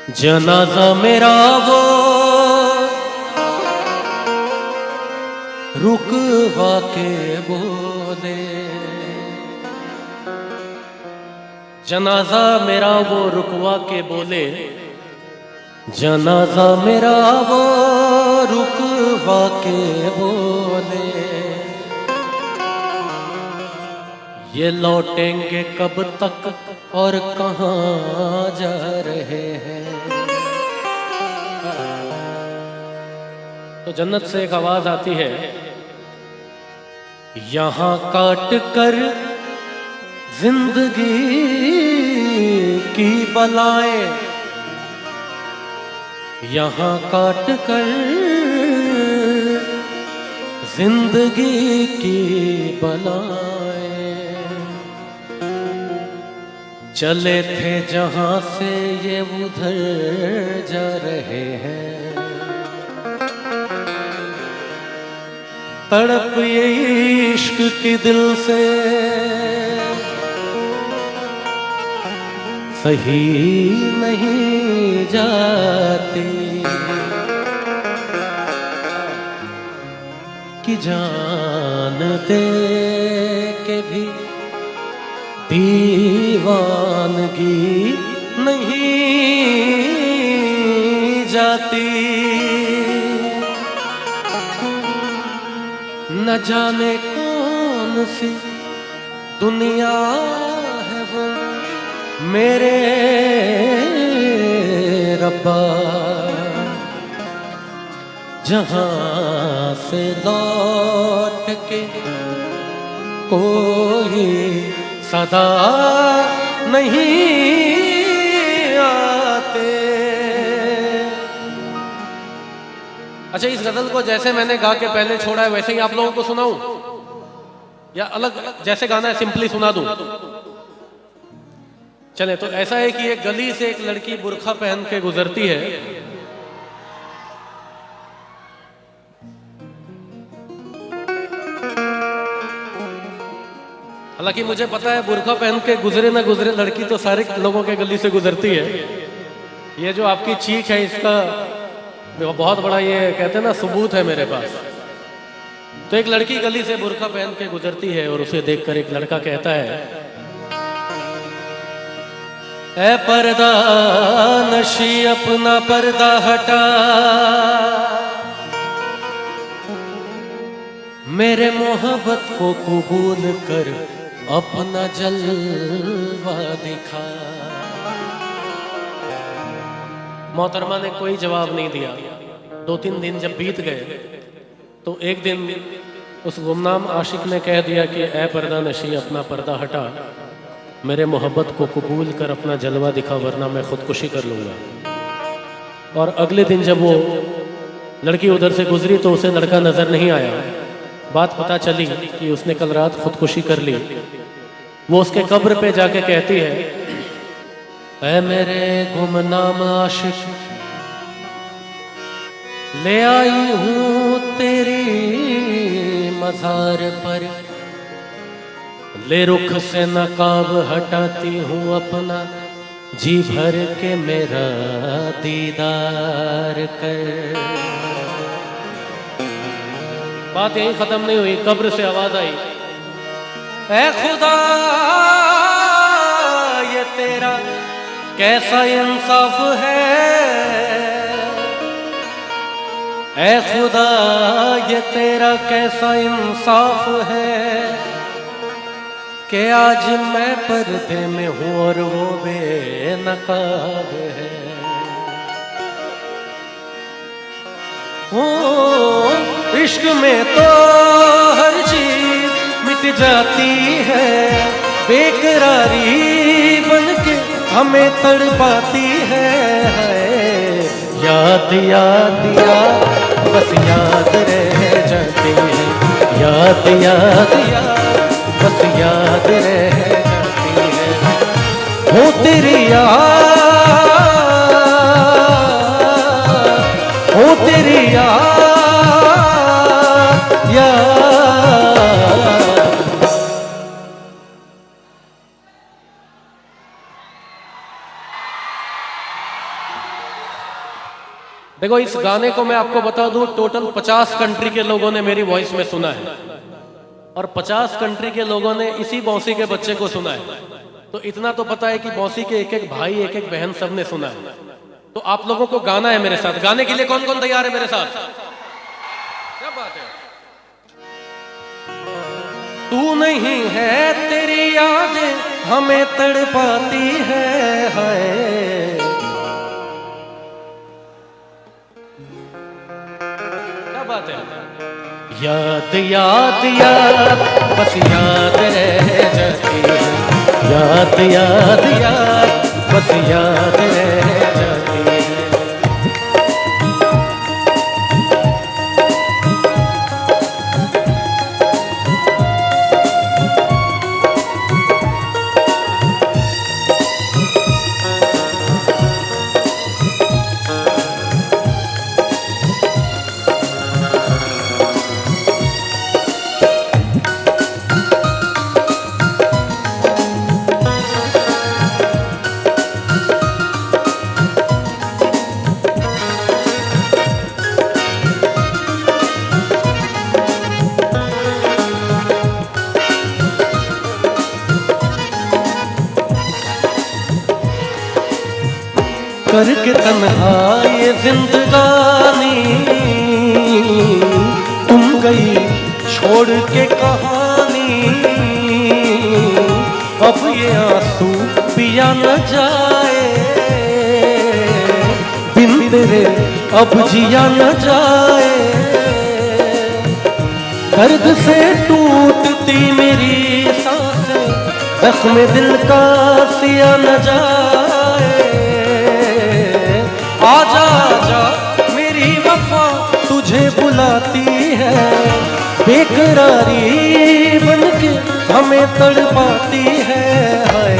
जनाजा मेरा वो रुकवा के बोले, जनाजा मेरा वो रुकवा के बोले, जनाजा मेरा वो रुकवा के बोले, ये लौटेंगे कब तक और कहाँ जा रहे हैं। तो जन्नत से एक आवाज आती है, यहाँ काट कर जिंदगी की बलाएं, यहाँ काट कर जिंदगी की बलाएं, चले थे जहां से ये उधर जा रहे हैं। तड़प ये इश्क की दिल से सही नहीं जाती कि जान दे के भी दीवानगी नहीं जाती। न जाने कौन सी दुनिया है वो मेरे रब्बा, जहां से लौट के कोई सदा नहीं आते। अच्छा, इस गजल को जैसे मैंने गा के पहले छोड़ा है वैसे ही आप लोगों को सुनाऊं या अलग जैसे गाना है सिंपली सुना दूं? चले, तो ऐसा है कि एक गली से एक लड़की बुर्खा पहन के गुजरती है। हालांकि मुझे पता है बुर्खा पहन के गुजरे ना गुजरे लड़की तो सारे लोगों के गली से गुजरती है। ये जो आपकी चीख है इसका बहुत बड़ा, ये कहते हैं ना, सबूत है मेरे पास। तो एक lड़की गली से बुर्खा पहन के गुजरती है और उसे देखकर एक लड़का कहता है, ऐ पर्दा नशी अपना पर्दा हटा, मेरे मोहब्बत को कबूल कर अपना जलवा दिखा। मोहतरमा ने कोई जवाब नहीं दिया। 2-3 दिन जब बीत गए तो एक दिन उस गुमनाम आशिक ने कह दिया कि ऐ पर्दा नशी अपना पर्दा हटा, मेरे मोहब्बत को कबूल कर अपना जलवा दिखा वरना मैं खुदकुशी कर लूँगा। और अगले दिन जब वो लड़की उधर से गुजरी तो उसे लड़का नज़र नहीं आया। बात पता चली कि उसने कल रात खुदकुशी कर ली। वो उसके कब्र पे जाके कहती है, ऐ मेरे गुमनाम आशिक, ले आई हूँ तेरी मज़ार पर, ले रुख से नकाब हटाती हूँ अपना, जी भर के मेरा दीदार कर। बात यही खत्म नहीं हुई, कब्र से आवाज आई, ऐ खुदा ये तेरा कैसा इंसाफ है, ऐ खुदा ये तेरा कैसा इंसाफ है कि आज मैं पर्दे में हूँ और वो बेनकाब है। ओ इश्क में तो हर चीज मिट जाती है, बेकरारी बनके हमें तड़पाती है। याद याद याद बस याद रह जाती है, याद याद याद बस याद रह जाती है। हो तेरी याद, हो तेरी याद याद। देखो इस गाने को मैं आपको बता दूं, टोटल 50 कंट्री के लोगों ने मेरी वॉइस में सुना है और 50 कंट्री के लोगों ने इसी बौसी के बच्चे को सुना है। तो इतना तो पता है कि बौसी के एक एक भाई एक एक बहन सब ने सुना है। तो आप लोगों को गाना है मेरे साथ। गाने के लिए कौन कौन तैयार है मेरे साथ? क्या बात है। तू नहीं है तेरी यादें हमें तड़पाती है, हाय क्या बात है। याद याद याद बस याद रह जाती है, याद याद याद बस याद रह जाती है। करके तन्हा ये जिंदगानी तुम गई छोड़ के कहानी, अब ये आंसू पिया न जाए बिन तेरे अब जिया न जाए। दर्द से टूटती मेरी सांसें जख्म दिल का सिया न जाए। आजा आजा मेरी वफा तुझे बुलाती है, बेकरारी बनके हमें तड़पाती है, हाय।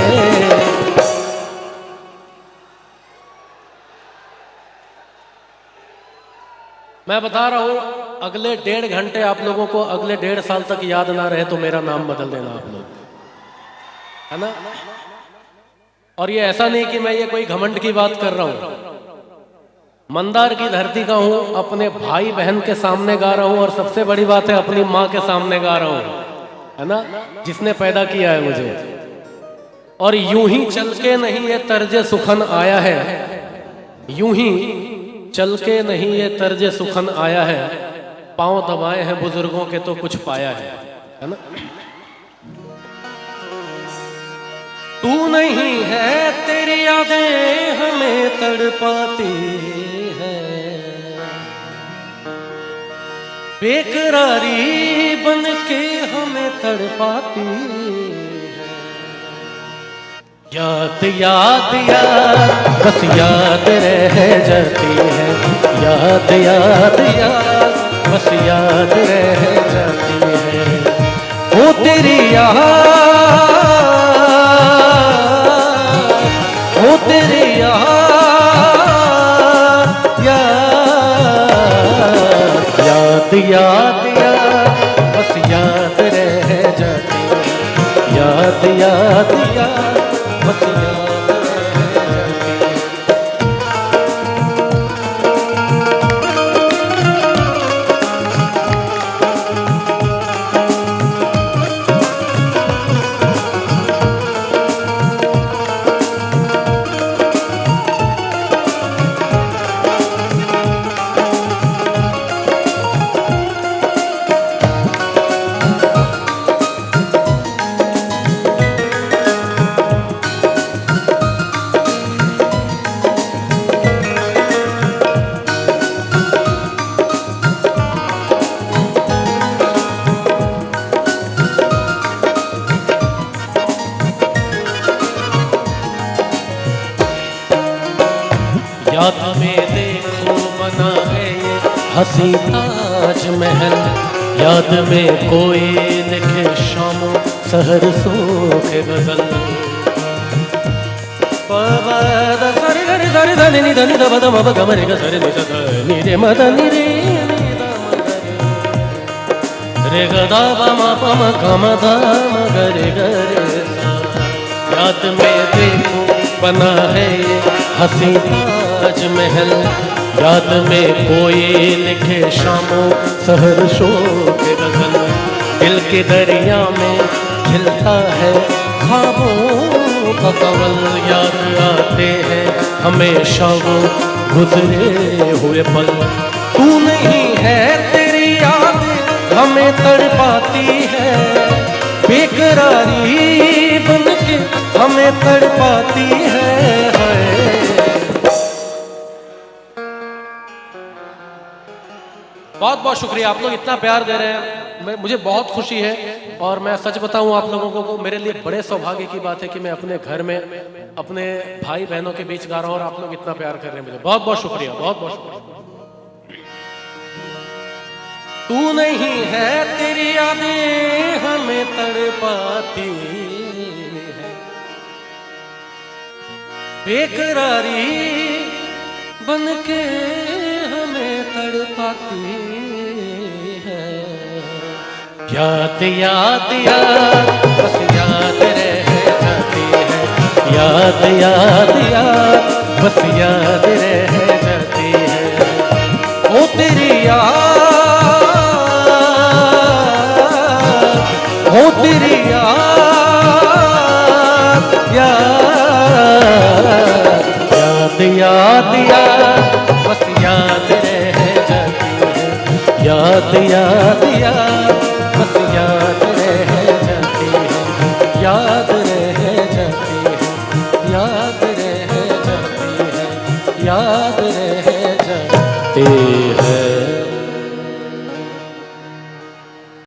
मैं बता रहा हूं अगले 1.5 घंटे आप लोगों को अगले 1.5 साल तक याद ना रहे तो मेरा नाम बदल देना आप लोग, है ना। और ये ऐसा नहीं कि मैं ये कोई घमंड की बात कर रहा हूं, मंदार की धरती का हूं, अपने भाई बहन के सामने गा रहा हूं और सबसे बड़ी बात है अपनी माँ के सामने गा रहा हूं, है ना, जिसने पैदा किया है मुझे। और यूं ही चल के नहीं ये तर्जे सुखन आया है, यूं ही चल के नहीं ये तर्जे सुखन आया है, पांव दबाए हैं बुजुर्गों के तो कुछ पाया है ना। तू नहीं है तेरी यादें हमें तड़पाती है, बेकरारी बन के हमें तड़पाती है। याद याद याद बस याद रह जाती है, याद याद याद बस याद रह जाती है। वो तेरी याद, वो तेरी याद, याद याद याद बस याद रह जाती है, याद याद याद बस याद रह जाती है। याद में देखो बना है ये हसी ताज महल, याद में कोई लिखे शामों सहर सो के गजल। सरे गरे सरे धनी नि धनी ध ध म ग म रे ग सरे नि ध नि रे म ध नि रे रे ग ध ब म प म ग म ध म ग रे ग रे सा। याद में देखो बना है ये हसी ताज महल, याद में कोई लिखे शामों सहर शोक गगन, दिल के दरिया में खिलता है ख्वाबों का कवल। याद आते हैं हमेशा वो गुजरे हुए पल, तू नहीं है तेरी याद हमें तड़पाती है, बेकरारी बनके हमें तड़पाती है। बहुत बहुत शुक्रिया, आप लोग इतना प्यार दे रहे हैं, मुझे बहुत खुशी है। और मैं सच बताऊं आप लोगों को, मेरे लिए बड़े सौभाग्य की बात है कि मैं अपने घर में अपने भाई बहनों के बीच गा रहा हूं और आप लोग इतना प्यार कर रहे हैं मुझे। बहुत बहुत शुक्रिया, बहुत बहुत शुक्रिया। तू नहीं है तेरी यादें हमें तड़पाती है, बेकरारी बनके हमें तड़पाती है। याद याद याद बस याद रह जाती है, याद याद याद बस याद रह